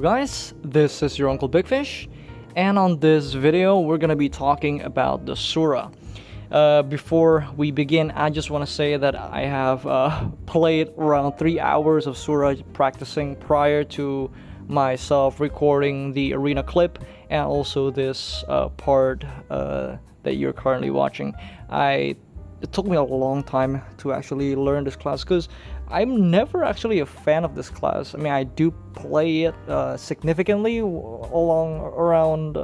guys, this is your Uncle Big Fish, and on this video we're gonna be talking about the SURA. Before we begin, I just want to say that I have played around 3 hours of SURA practicing prior to myself recording the arena clip and also this part that you're currently watching. It took me a long time to actually learn this class because I'm never actually a fan of this class. I mean, I do play it significantly around,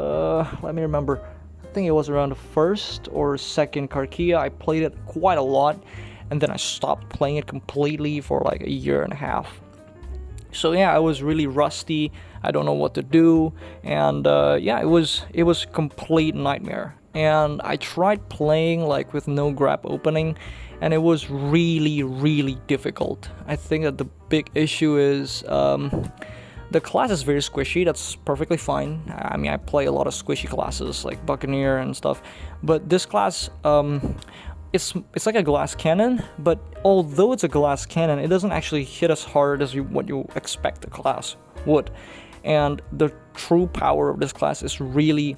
let me remember, I think it was around the first or second Karkia. I played it quite a lot, and then I stopped playing it completely for like a year and a half. So yeah, I was really rusty. I don't know what to do, and yeah, it was complete nightmare. And I tried playing like with no grab opening, and it was really difficult. I think that the big issue is the class is very squishy. That's perfectly fine. I mean, I play a lot of squishy classes like Buccaneer and stuff, but this class, it's like a glass cannon, but although it's a glass cannon, it doesn't actually hit as hard as what you expect the class would. And the true power of this class is really,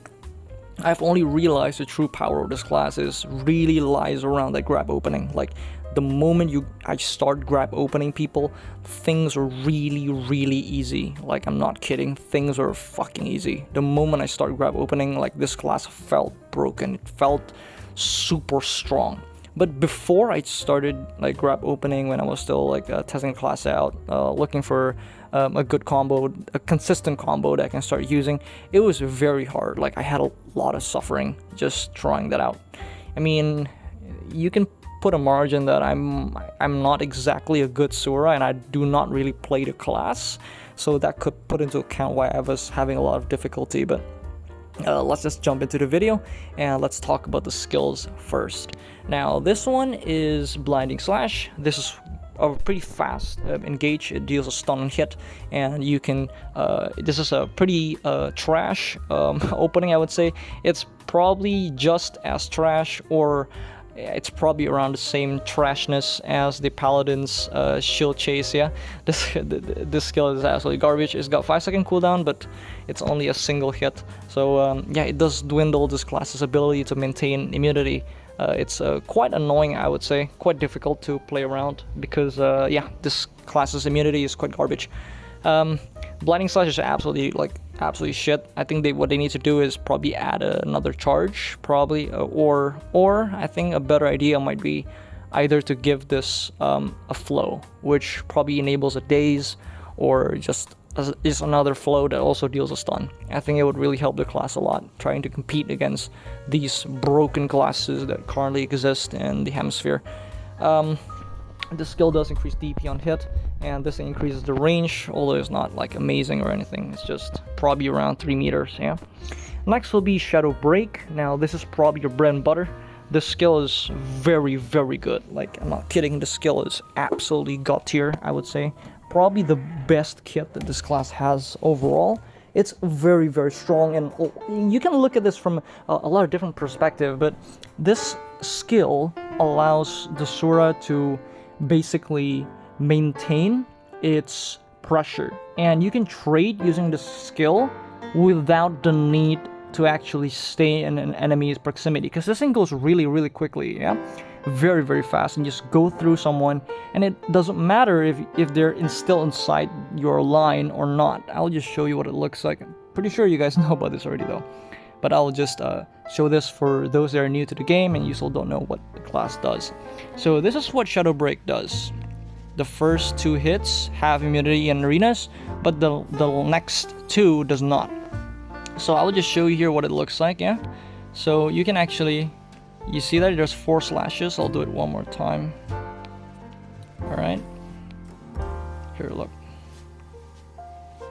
I've only realized the true power of this class is really lies around that grab opening. Like the moment I start grab opening people, things are really easy. Like, I'm not kidding, things are fucking easy. The moment I start grab opening, like, this class felt broken. It felt super strong. But before I started like grab opening, when I was still like testing the class out, looking for a good combo, a consistent combo that I can start using, it was very hard. Like, I had a lot of suffering just trying that out. I mean, you can put a margin that I'm not exactly a good SURA, and I do not really play the class, so that could put into account why I was having a lot of difficulty. But let's just jump into the video and let's talk about the skills first. Now, this one is Blinding Slash. This is a pretty fast engage. It deals a stun and hit, and you can this is a pretty trash opening, I would say. It's probably just as trash, or it's probably around the same trashness as the Paladin's shield chase. Yeah, this skill is absolutely garbage. It's got 5-second cooldown, but it's only a single hit. So yeah, it does dwindle this class's ability to maintain immunity. It's quite annoying, I would say, quite difficult to play around because yeah, this class's immunity is quite garbage. Blinding Slash is absolutely shit. I think what they need to do is probably add another charge, probably, or I think a better idea might be either to give this a flow, which probably enables a daze, or just another flow that also deals a stun. I think it would really help the class a lot, trying to compete against these broken classes that currently exist in the hemisphere. This skill does increase DP on hit, and this increases the range, although it's not like amazing or anything. It's just probably around 3 meters. Yeah. Next will be Shadow Break. Now, this is probably your bread and butter. This skill is very good. Like, I'm not kidding, the skill is absolutely god tier, I would say. Probably the best kit that this class has overall. It's very strong, and you can look at this from a lot of different perspectives, but this skill allows the SURA to basically maintain its pressure, and you can trade using this skill without the need to actually stay in an enemy's proximity, because this thing goes really quickly. Yeah, very fast, and just go through someone, and it doesn't matter if they're still inside your line or not. I'll just show you what it looks like. I'm pretty sure you guys know about this already though, but I'll just show this for those that are new to the game and you still don't know what the class does. So this is what Shadow Break does. The first 2 hits have immunity in arenas, but the next 2 does not. So I'll just show you here what it looks like. Yeah, so you can actually, you see that there's 4 slashes. I'll do it one more time. Alright, here, look.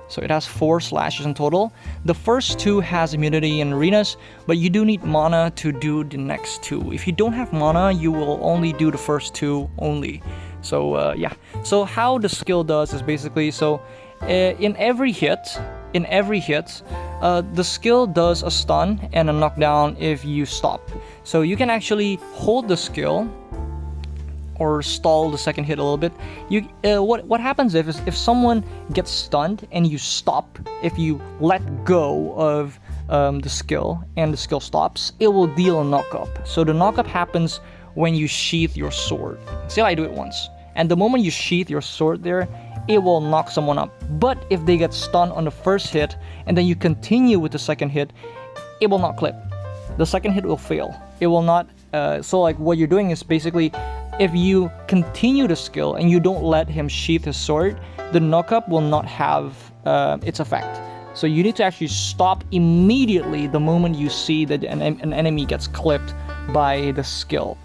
So it has 4 slashes in total. The first 2 has immunity in arenas, but you do need mana to do the next 2. If you don't have mana, you will only do the first 2 only. So yeah, so how the skill does is basically, so in every hit, the skill does a stun and a knockdown if you stop. So you can actually hold the skill or stall the second hit a little bit. What happens if someone gets stunned and you stop, if you let go of the skill and the skill stops, it will deal a knock-up. So the knock-up happens when you sheath your sword. See how I do it once? And the moment you sheath your sword there, it will knock someone up. But if they get stunned on the first hit and then you continue with the second hit, it will not clip. The second hit will fail. It will not. So like what you're doing is basically, if you continue the skill and you don't let him sheath his sword, the knock-up will not have its effect. So you need to actually stop immediately the moment you see that an enemy gets clipped by the skill.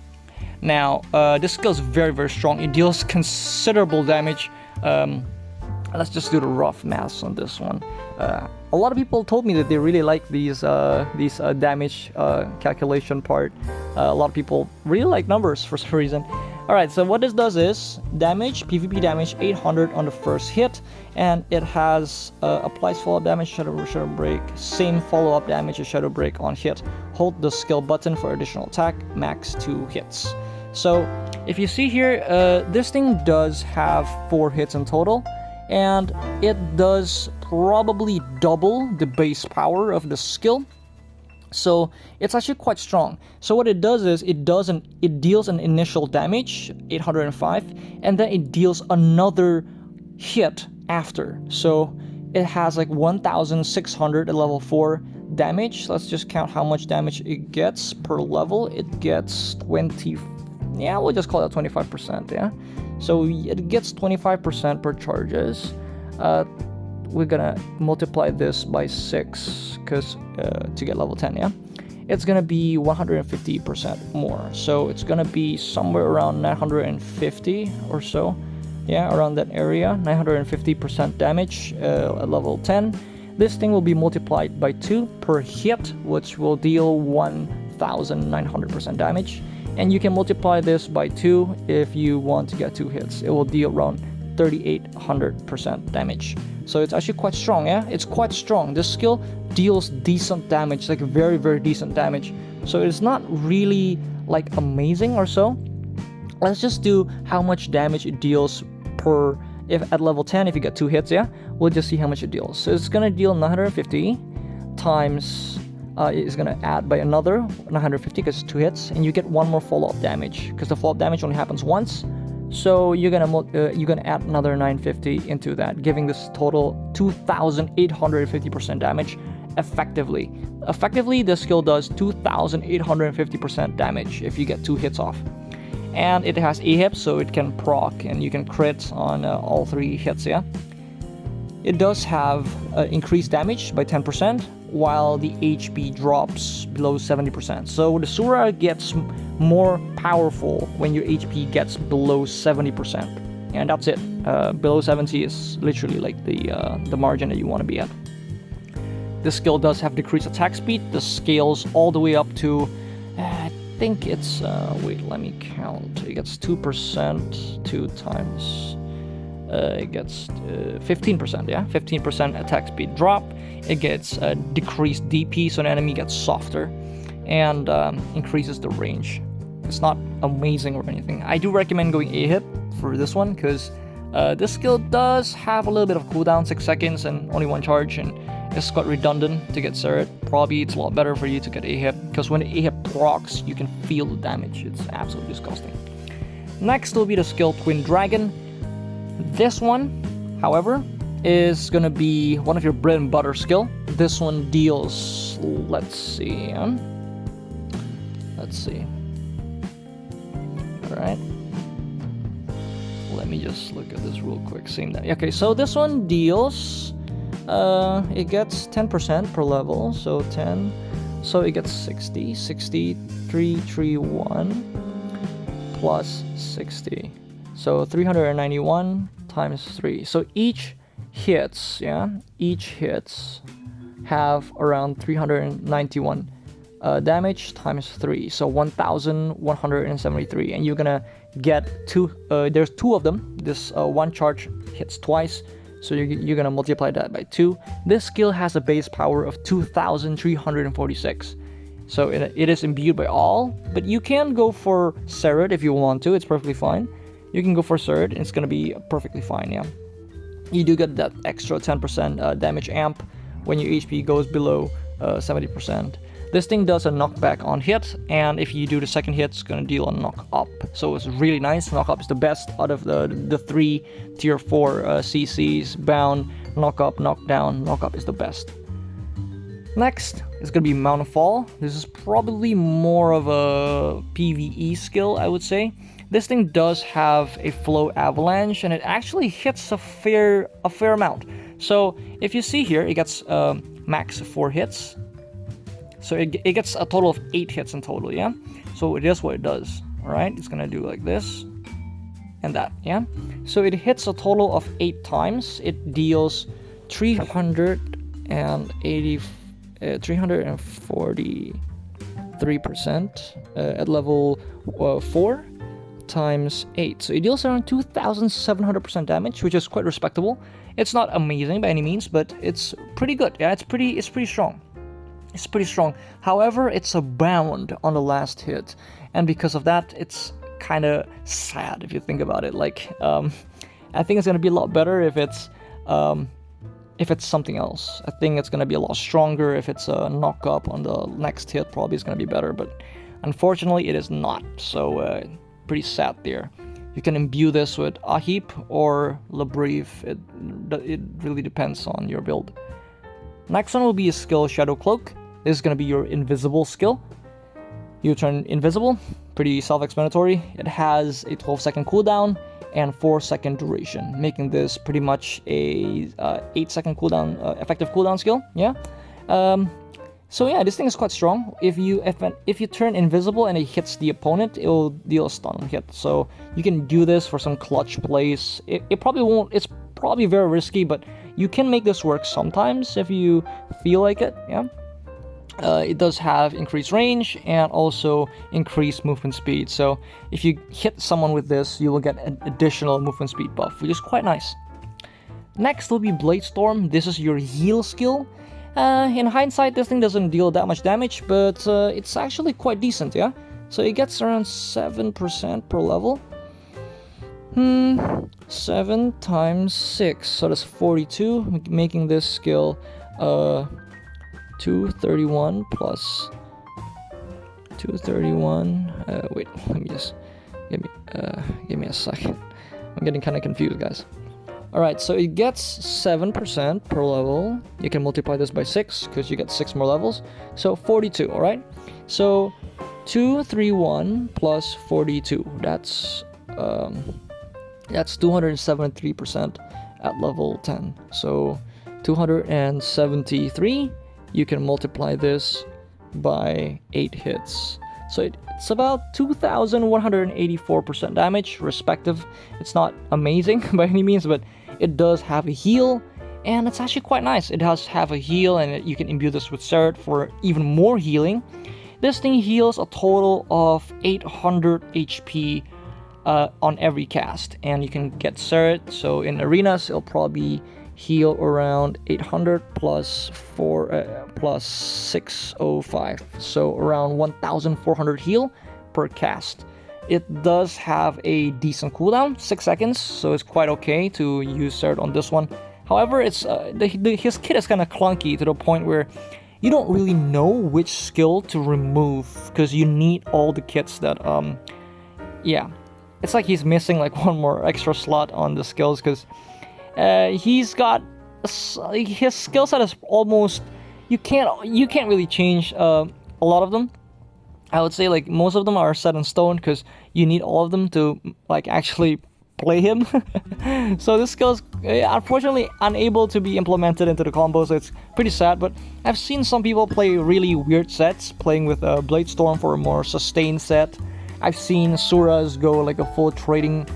Now, this skill is very, very strong. It deals considerable damage. Let's just do the rough maths on this one. A lot of people told me that they really like these damage calculation part. A lot of people really like numbers for some reason. Alright, so what this does is damage, PvP damage 800 on the first hit, and it has applies follow-up damage, Shadow Break, same follow-up damage as Shadow Break on hit. Hold the skill button for additional attack, max 2 hits. So if you see here, this thing does have 4 hits in total, and it does probably double the base power of the skill. So it's actually quite strong. So what it does is it deals an initial damage, 805, and then it deals another hit after. So it has like 1,600 at level 4 damage. Let's just count how much damage it gets per level. It gets 20. Yeah, we'll just call it 25%. Yeah. So it gets 25% per charges. We're gonna multiply this by 6 because to get level 10, yeah, it's gonna be 150% more. So it's gonna be somewhere around 950 or so, yeah, around that area. 950% damage at level 10. This thing will be multiplied by 2 per hit, which will deal 1,900% damage. And you can multiply this by 2 if you want to get 2 hits. It will deal around 3,800% damage. So it's actually quite strong, yeah? It's quite strong. This skill deals decent damage, like very, very decent damage. So it's not really like amazing or so. Let's just do how much damage it deals per, if at level 10, if you get 2 hits, yeah? We'll just see how much it deals. So it's gonna deal 950 times, it's gonna add by another 950 because it's 2 hits, and you get 1 more follow-up damage because the follow-up damage only happens once. So you're gonna add another 950 into that, giving this total 2,850% damage effectively. Effectively, this skill does 2,850% damage if you get 2 hits off. And it has AHIP, so it can proc, and you can crit on all 3 hits, yeah? It does have increased damage by 10%, while the HP drops below 70%. So the SURA gets more powerful when your HP gets below 70%. And that's it. Below 70 is literally like the margin that you want to be at. This skill does have decreased attack speed. This scales all the way up to, I think it's, wait, let me count. It gets 2%, 2 times, it gets 15%, yeah? 15% attack speed drop. It gets decreased DP, so an enemy gets softer, and increases the range. It's not amazing or anything. I do recommend going AHIP for this one, because this skill does have a little bit of cooldown, 6 seconds and only 1 charge, and it's quite redundant to get SURA. Probably it's a lot better for you to get AHIP, because when the AHIP procs, you can feel the damage. It's absolutely disgusting. Next will be the skill Twin Dragon. This one, however, is gonna be one of your bread and butter skill. This one deals, let's see. Alright. Let me just look at this real quick. Same that. Okay, so this one deals, it gets 10% per level, so 10. So it gets 60, 331 plus 60. So 391 times 3. So each hits have around 391 damage times 3, so 1,173, and you're gonna get 2. There's 2 of them. This 1 charge hits twice, so you're gonna multiply that by 2. This skill has a base power of 2,346, So it is imbued by all, but you can go for SURA if you want to. It's perfectly fine. You can go for SURA, and it's gonna be perfectly fine. Yeah, you do get that extra 10% damage amp when your HP goes below 70%. This thing does a knockback on hit, and if you do the second hit, it's gonna deal a knock up. So it's really nice. Knock up is the best out of the three tier 4 CCs. Bound, knock up, knock down. Knock up is the best. Next is gonna be Mountain Fall. This is probably more of a PvE skill, I would say. This thing does have a flow avalanche, and it actually hits a fair amount. So if you see here, it gets max 4 hits. So it gets a total of 8 hits in total, yeah? So it is what it does, alright? It's gonna do like this and that, yeah? So it hits a total of 8 times. It deals 343% at level 4 times 8. So it deals around 2,700% damage, which is quite respectable. It's not amazing by any means, but it's pretty good. Yeah, it's pretty strong. It's pretty strong. However, it's a bound on the last hit, and because of that, it's kind of sad if you think about it. Like, I think it's gonna be a lot better if it's something else. I think it's gonna be a lot stronger if it's a knock up on the next hit. Probably it's gonna be better, but unfortunately, it is not. So pretty sad there. You can imbue this with Ahip or Labrief. It really depends on your build. Next one will be a skill Shadow Cloak. This is going to be your invisible skill. You turn invisible, pretty self-explanatory. It has a 12-second cooldown and 4-second duration, making this pretty much a 8-second cooldown, effective cooldown skill. Yeah. So yeah, this thing is quite strong. If you turn invisible and it hits the opponent, it will deal a stun hit. So you can do this for some clutch plays. It probably won't. It's probably very risky, but you can make this work sometimes if you feel like it. Yeah. It does have increased range and also increased movement speed. So if you hit someone with this, you will get an additional movement speed buff, which is quite nice. Next will be Blade Storm. This is your heal skill. In hindsight, this thing doesn't deal that much damage, but it's actually quite decent, yeah? So it gets around 7% per level. 7 times 6, so that's 42, making this skill 231 plus 231. Wait, let me just give me a second. I'm getting kind of confused, guys. Alright, so it gets 7% per level. You can multiply this by 6 because you get 6 more levels. So 42, alright? So 231 plus 42. That's 273% at level 10. So 273, you can multiply this by 8 hits. So it's about 2,184% damage, respective. It's not amazing by any means, but it does have a heal, and it's actually quite nice. It does have a heal, and you can imbue this with SURA for even more healing. This thing heals a total of 800 HP on every cast, and you can get SURA. So in arenas, it'll probably heal around 800 plus 605, so around 1,400 heal per cast. It does have a decent cooldown, 6 seconds, so it's quite okay to use SURA on this one. However, it's his kit is kind of clunky to the point where you don't really know which skill to remove because you need all the kits that yeah, it's like he's missing like one more extra slot on the skills because he's got his skill set is almost you can't really change a lot of them. I would say like most of them are set in stone because you need all of them to like actually play him. So this skill is unfortunately unable to be implemented into the combo, so it's pretty sad. But I've seen some people play really weird sets, playing with Blade Storm for a more sustained set. I've seen SURAs go like a full trading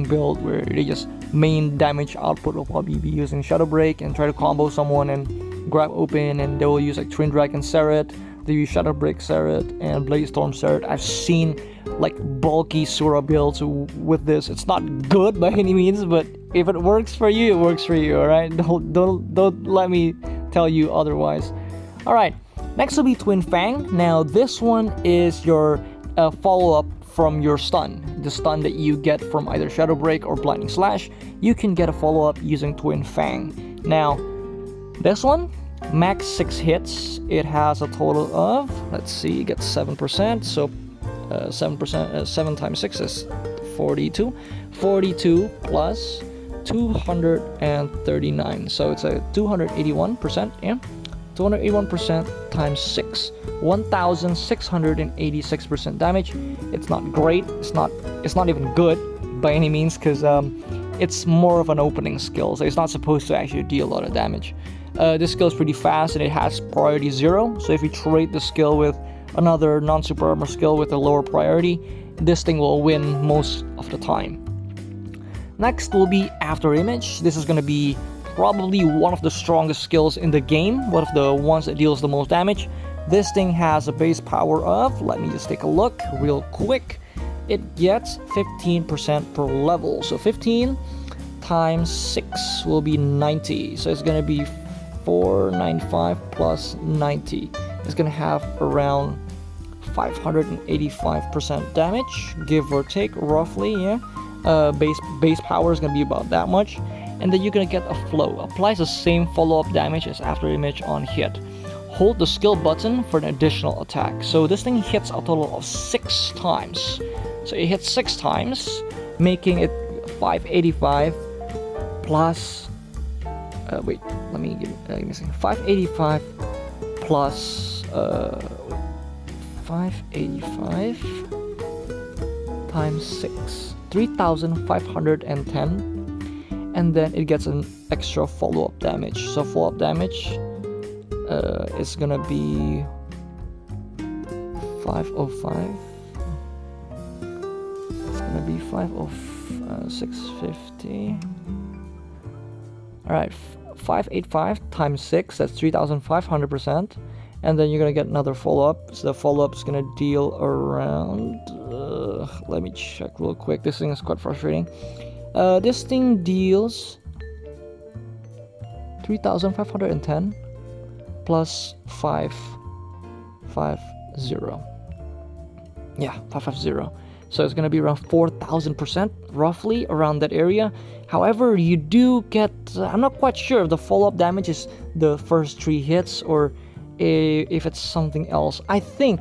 build where they just main damage output will probably be using Shadow Break and try to combo someone and grab open, and they will use like Twin Dragon Seret. They use Shadow Break Seret and Blade Storm Seret. I've seen like bulky SURA builds with this. It's not good by any means, but if it works for you, it works for you. All right, don't let me tell you otherwise. All right, Next will be Twin Fang. Now this one is your follow-up from your stun. The stun that you get from either Shadow Break or Blinding Slash, you can get a follow-up using Twin Fang. Now, this one, max 6 hits. It has a total of, let's see, it gets 7%, so 7%, 7 times 6 is 42. 42 plus 239, so it's a 281%, yeah? 281% times 6, 1,686% damage. It's not great. It's not even good by any means, because it's more of an opening skill, so it's not supposed to actually deal a lot of damage. This skill is pretty fast and it has priority 0. So if you trade the skill with another non-super armor skill with a lower priority, this thing will win most of the time. Next will be After Image. This is going to be probably one of the strongest skills in the game, one of the ones that deals the most damage. This thing has a base power of, let me just take a look real quick, it gets 15% per level, so 15 times 6 will be 90, so it's going to be 495 plus 90. It's going to have around 585% damage, give or take, roughly, yeah. Base power is going to be about that much. And then you're gonna get a flow. Applies the same follow-up damage as After Image on hit. Hold the skill button for an additional attack. So this thing hits a total of 6 times. So it hits 6 times, making it 585 plus. Wait, let me give me a second. 585 plus 585 times 6, 3,510. And then it gets an extra follow-up damage. So follow-up damage is gonna be 505. It's gonna be 650. Alright, 585 times 6, that's 3,500%. And then you're gonna get another follow-up. So the follow-up is gonna deal around, let me check real quick. This thing is quite frustrating. This thing deals 3,510 plus 550. Yeah, 550. So it's gonna be around 4,000%, roughly around that area. However, you do get, I'm not quite sure if the follow-up damage is the first 3 hits or if it's something else. I think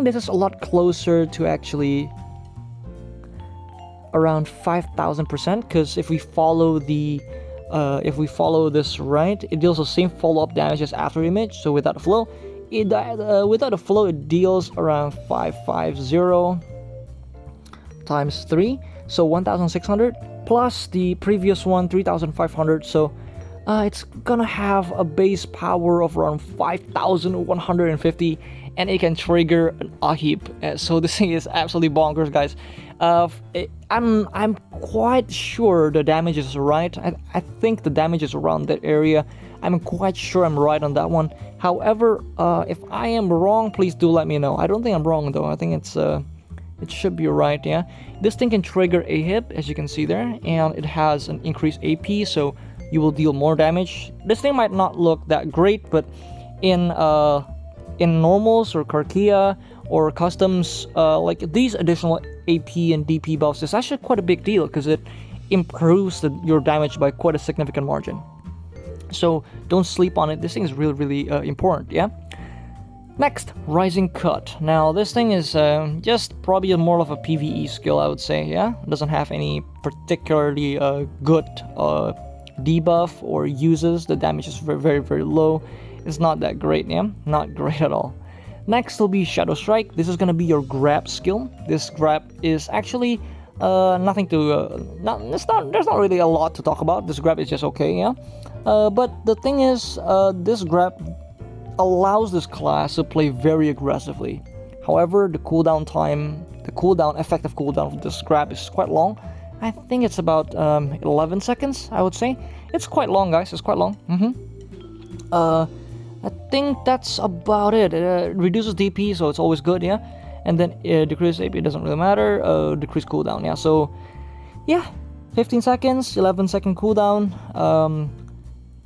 this is a lot closer to actually around 5,000%, because if we follow this right, it deals the same follow-up damage as After Image. So without a flow, it deals around 550 times 3, so 1,600 plus the previous one 3,500. So it's gonna have a base power of around 5,150, and it can trigger an Ahib. So this thing is absolutely bonkers, guys. I'm quite sure the damage is right. I think the damage is around that area. I'm quite sure I'm right on that one. However, if I am wrong, please do let me know. I don't think I'm wrong though. I think it should be right, yeah. This thing can trigger a hit, as you can see there, and it has an increased AP, so you will deal more damage. This thing might not look that great, but in normals or Karkia or customs, like these additional AP and DP buffs is actually quite a big deal, because it improves your damage by quite a significant margin. So don't sleep on it. This thing is really important, yeah. Next, Rising Cut. Now this thing is just probably more of a PvE skill, I would say, yeah. It doesn't have any particularly good debuff or uses. The damage is very low. It's not that great, yeah, not great at all. Next will be Shadow Strike. This is gonna be your grab skill. This grab is actually nothing to there's not really a lot to talk about. This grab is just okay, yeah. But the thing is, this grab allows this class to play very aggressively. However, the effective cooldown of this grab is quite long. I think it's about 11 seconds, I would say. It's quite long, guys. It's quite long. I think that's about it. It reduces DP, so it's always good, yeah. And then decrease AP, doesn't really matter. Decrease cooldown, yeah. So, yeah, 15 seconds, 11 second cooldown.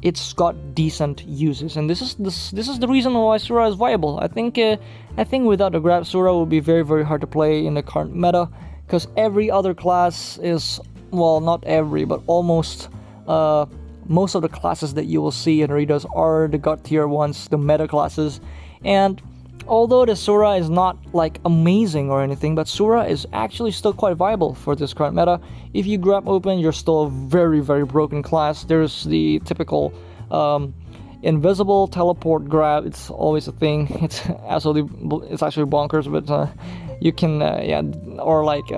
it's got decent uses, and this is the reason why SURA is viable. I think without the grab, SURA would be very, very hard to play in the current meta, because every other class is, well, not every, but almost most of the classes that you will see in Redos are the god tier ones, the meta classes. And although the SURA is not like amazing or anything, but SURA is actually still quite viable for this current meta. If you grab open, you're still a very, very broken class. There's the typical invisible teleport grab. It's always a thing. It's actually bonkers, but you can or like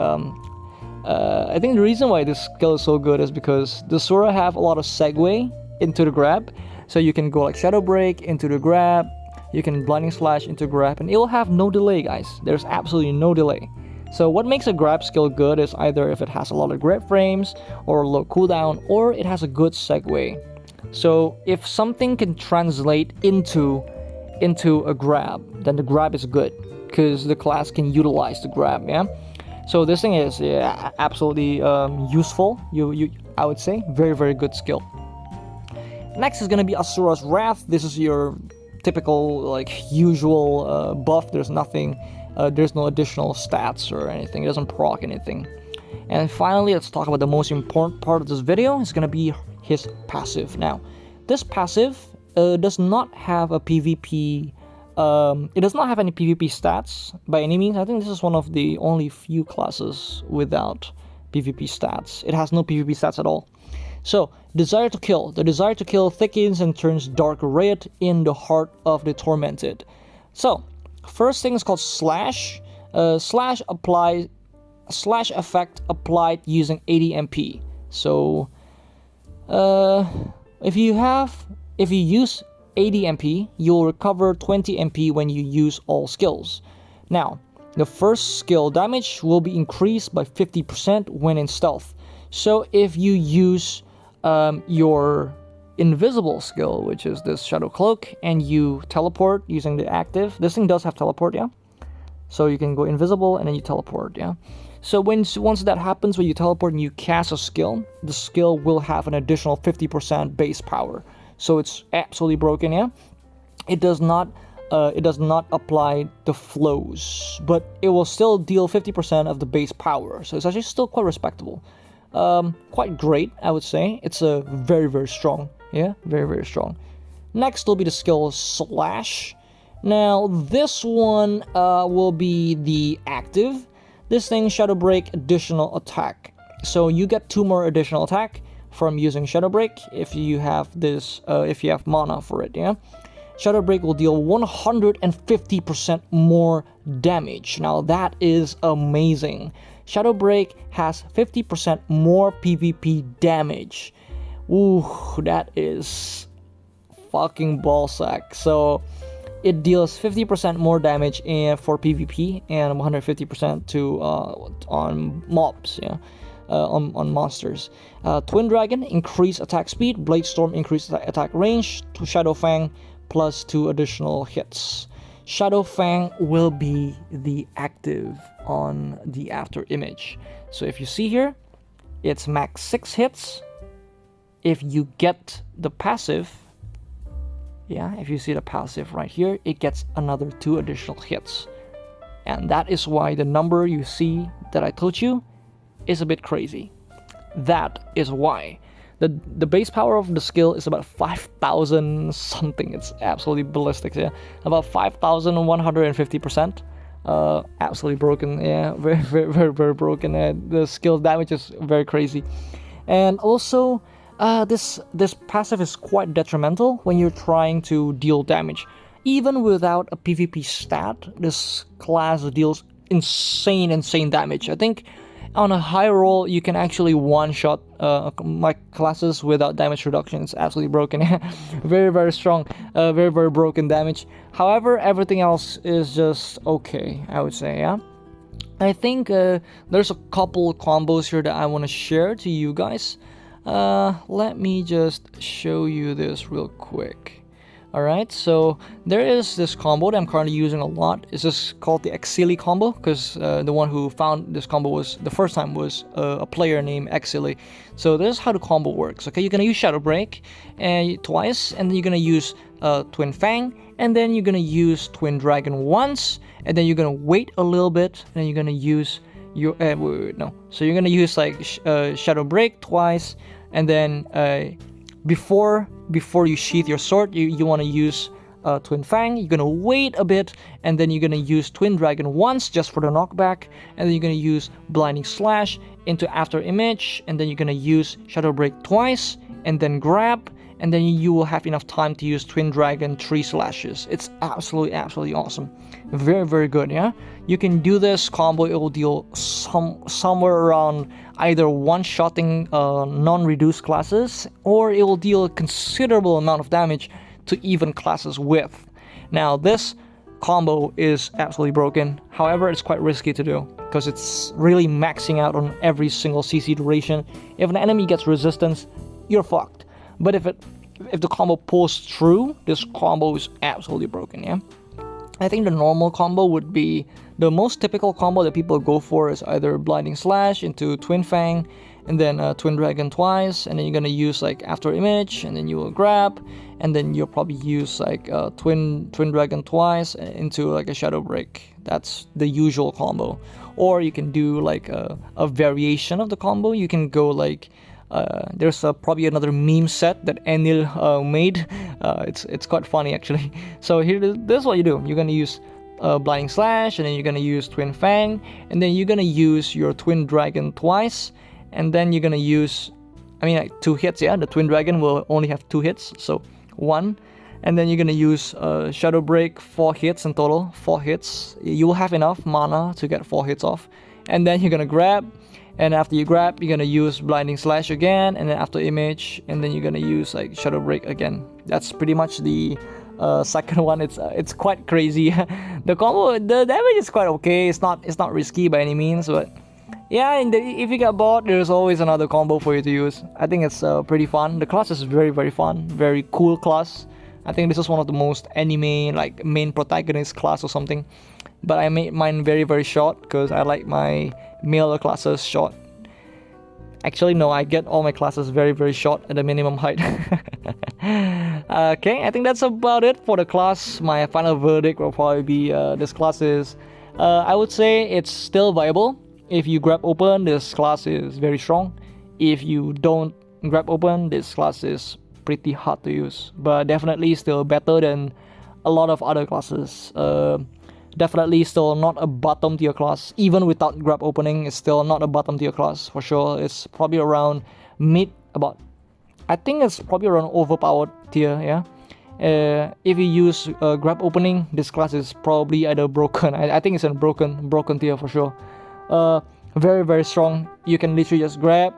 I think the reason why this skill is so good is because the SURA have a lot of segue into the grab, so you can go like Shadow Break into the grab. You can Blinding Slash into grab, and it will have no delay, guys. There's absolutely no delay. So what makes a grab skill good is either if it has a lot of grab frames, or low cooldown, or it has a good segue. So if something can translate into a grab, then the grab is good, because the class can utilize the grab, yeah? So this thing is absolutely useful, I would say. Very, very good skill. Next is going to be Asura's Wrath. This is your typical, like, usual buff. There's nothing, there's no additional stats or anything. It doesn't proc anything. And finally, let's talk about the most important part of this video. It's gonna be his passive. Now, this passive does not have a PvP. It does not have any PvP stats by any means. I think this is one of the only few classes without PvP stats. It has no PvP stats at all. So, Desire to Kill. The desire to kill thickens and turns dark red in the heart of the tormented. So, first thing is called Slash. Slash effect applied using 80 MP. So, if you use 80 MP, you'll recover 20 MP when you use all skills. Now, the first skill damage will be increased by 50% when in stealth. So, if you use your invisible skill, which is this Shadow Cloak, and you teleport using the active. This thing does have teleport, yeah? So you can go invisible and then you teleport, yeah? So once that happens, when you teleport and you cast a skill, the skill will have an additional 50% base power. So it's absolutely broken, yeah? It does not apply the flows, but it will still deal 50% of the base power. So it's actually still quite respectable. Quite great, I would say. It's a very, very strong. Yeah, very, very strong. Next will be the skill Slash. Now, this one will be the active. This thing, Shadow Break, additional attack. So you get 2 more additional attack from using Shadow Break if you have this, if you have mana for it, yeah? Shadow Break will deal 150% more damage. Now, that is amazing. Shadow Break has 50% more PvP damage. Ooh, that is fucking ballsack. So it deals 50% more damage for PvP and 150% to on mobs, yeah, on monsters. Twin Dragon increase attack speed. Blade Storm increase attack range. To Shadow Fang plus 2 additional hits. Shadow Fang will be the active on the after image. So if you see here, it's max 6 hits. If you get the passive, yeah, if you see the passive right here, it gets another 2 additional hits. And that is why the number you see that I told you is a bit crazy. That is why. The base power of the skill is about 5,000 something. It's absolutely ballistic, yeah. About 5,150%. Absolutely broken, yeah. Very, very, very, very broken. The skill damage is very crazy. And also, this passive is quite detrimental when you're trying to deal damage. Even without a PvP stat, this class deals insane damage. I think on a high roll, you can actually one-shot my classes without damage reduction. It's absolutely broken. Very, very strong. Very, very broken damage. However, everything else is just okay, I would say, yeah? I think there's a couple combos here that I want to share to you guys. Let me just show you this real quick. Alright, so there is this combo that I'm currently using a lot. It's just called the Exili combo, because the one who found this combo was the first time was a player named Exili. So this is how the combo works. Okay, you're gonna use Shadow Break twice, and then you're gonna use Twin Fang, and then you're gonna use Twin Dragon once, and then you're gonna wait a little bit, and then you're gonna use your wait, no. So you're gonna use like Shadow Break twice, and then before you sheath your sword, you want to use Twin Fang. You're gonna wait a bit, and then you're gonna use Twin Dragon once just for the knockback, and then you're gonna use Blinding Slash into After Image, and then you're gonna use Shadow Break twice, and then grab, and then you will have enough time to use Twin Dragon 3 slashes. It's absolutely awesome. Very good, yeah? You can do this combo, it will deal somewhere around either one-shotting non-reduced classes, or it will deal a considerable amount of damage to even classes with. Now, this combo is absolutely broken. However, it's quite risky to do, because it's really maxing out on every single CC duration. If an enemy gets resistance, you're fucked. But if the combo pulls through, this combo is absolutely broken, yeah? I think the normal combo would be, the most typical combo that people go for is either Blinding Slash into Twin Fang, and then Twin Dragon twice, and then you're gonna use like After Image, and then you will grab, and then you'll probably use like Twin Dragon twice into like a Shadow Break. That's the usual combo. Or you can do like a variation of the combo. You can go like, there's probably another meme set that Enil made. It's quite funny actually. So this is what you do. You're gonna use Blinding Slash, and then you're gonna use Twin Fang, and then you're gonna use your Twin Dragon twice, and then you're gonna use, I mean like 2 hits, yeah? The Twin Dragon will only have 2 hits, so 1. And then you're gonna use Shadow Break 4 hits in total, 4 hits. You will have enough mana to get 4 hits off. And then you're gonna grab, and after you grab, you're gonna use Blinding Slash again, and then After Image, and then you're gonna use like Shadow Break again. That's pretty much the second one. It's quite crazy. The combo, the damage is quite okay. It's not risky by any means, but yeah, if you get bored, there's always another combo for you to use. I think it's pretty fun. The class is very fun, very cool class. I think this is one of the most anime like main protagonist class or something. But I made mine very short because I like my male classes short. Actually, no, I get all my classes very short at the minimum height. Okay, I think that's about it for the class. My final verdict will probably be this class is, I would say it's still viable. If you grab open, this class is very strong. If you don't grab open, this class is pretty hard to use. But definitely still better than a lot of other classes. Definitely still not a bottom tier class. Even without grab opening, it's still not a bottom tier class for sure. It's probably around mid, I think it's probably around overpowered tier, yeah. If you use grab opening, this class is probably either broken. I think it's a broken tier for sure. Very strong. You can literally just grab,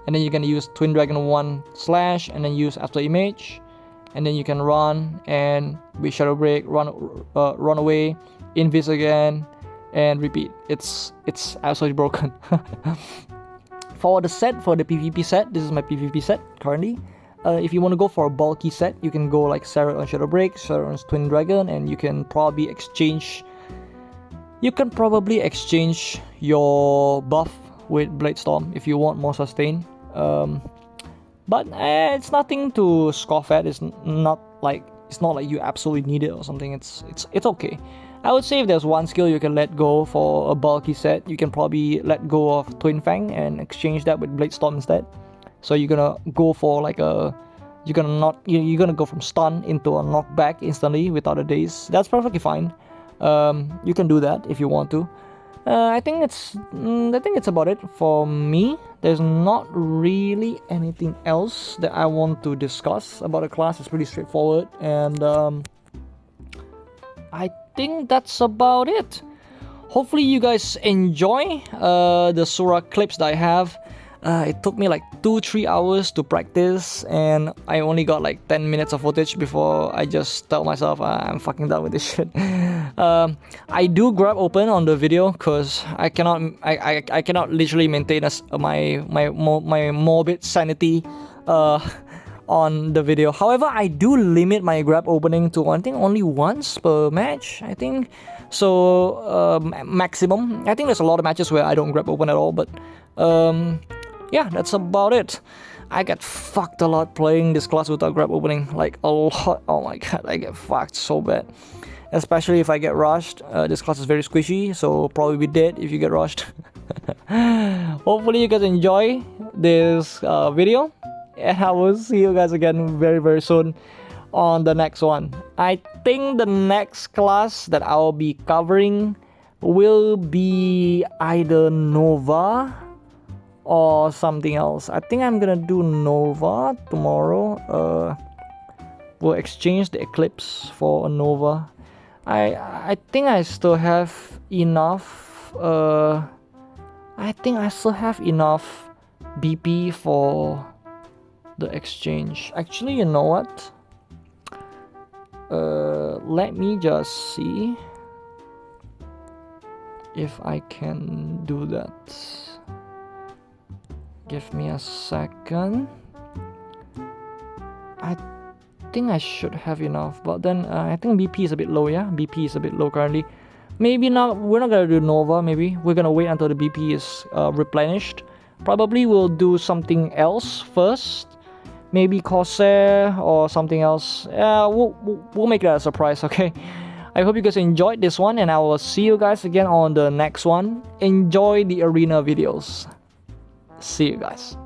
and then you can use Twin Dragon 1 slash, and then use After Image, and then you can run and with Shadow Break, run away, invis again, and repeat. It's absolutely broken. For the set, for the PvP set, this is my PvP set currently. If you want to go for a bulky set, you can go like Sarah on Shadow Break, Sarah on Twin Dragon, and you can probably exchange your buff with Blade Storm if you want more sustain. But it's nothing to scoff at. It's not like you absolutely need it or something. It's okay. I would say if there's one skill you can let go for a bulky set, you can probably let go of Twin Fang and exchange that with Blade Storm instead. So you're gonna go for like you're gonna go from stun into a knockback instantly without a daze. That's perfectly fine. You can do that if you want to. I think it's about it for me. There's not really anything else that I want to discuss about the class. It's pretty straightforward, and I think that's about it. Hopefully you guys enjoy the SURA clips that I have. It took me like 2-3 hours to practice, and I only got like 10 minutes of footage before I just tell myself I'm fucking done with this shit. I do grab open on the video because I cannot literally maintain my morbid sanity on the video. However, I do limit my grab opening to, I think, only once per match, I think. So maximum. I think there's a lot of matches where I don't grab open at all, but yeah, that's about it. I get fucked a lot playing this class without grab opening, like a lot. Oh my god, I get fucked so bad, especially if I get rushed. This class is very squishy, so probably be dead if you get rushed. Hopefully you guys enjoy this video, and I will see you guys again very, very soon on the next one. I think the next class that I'll be covering will be either Nova or something else. I think I'm gonna do Nova tomorrow. We'll exchange the Eclipse for a Nova. I think I still have enough. I think I still have enough BP for the exchange. Actually, you know what? Let me just see if I can do that. Give me a second. I think I should have enough, but then I think BP is a bit low. Yeah, BP is a bit low currently. Maybe not. We're not gonna do Nova. Maybe we're gonna wait until the BP is replenished. Probably we'll do something else first. Maybe Corsair or something else. We'll make that a surprise. Okay. I hope you guys enjoyed this one, and I will see you guys again on the next one. Enjoy the arena videos. See you guys.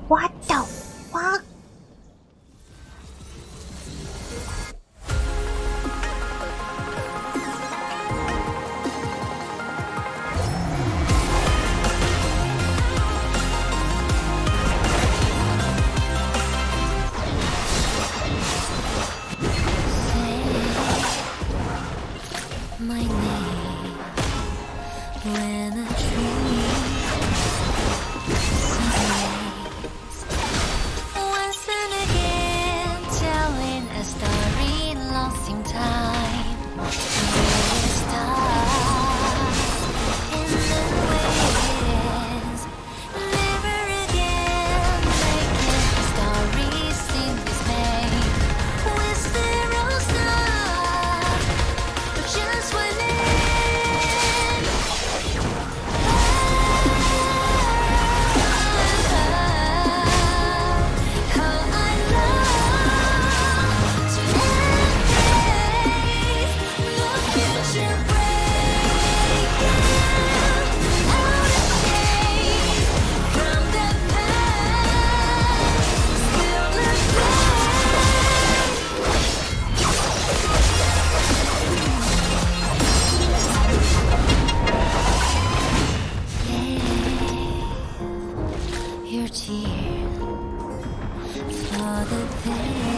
What the fuck? My name when a tree sunrise once and again, telling a story lost in time. Where it starts in the waves, never again making the story seem dismay. With zero stars, but just one name. How I love to embrace the future breaking out of shade from the past. Still your tears for the pain.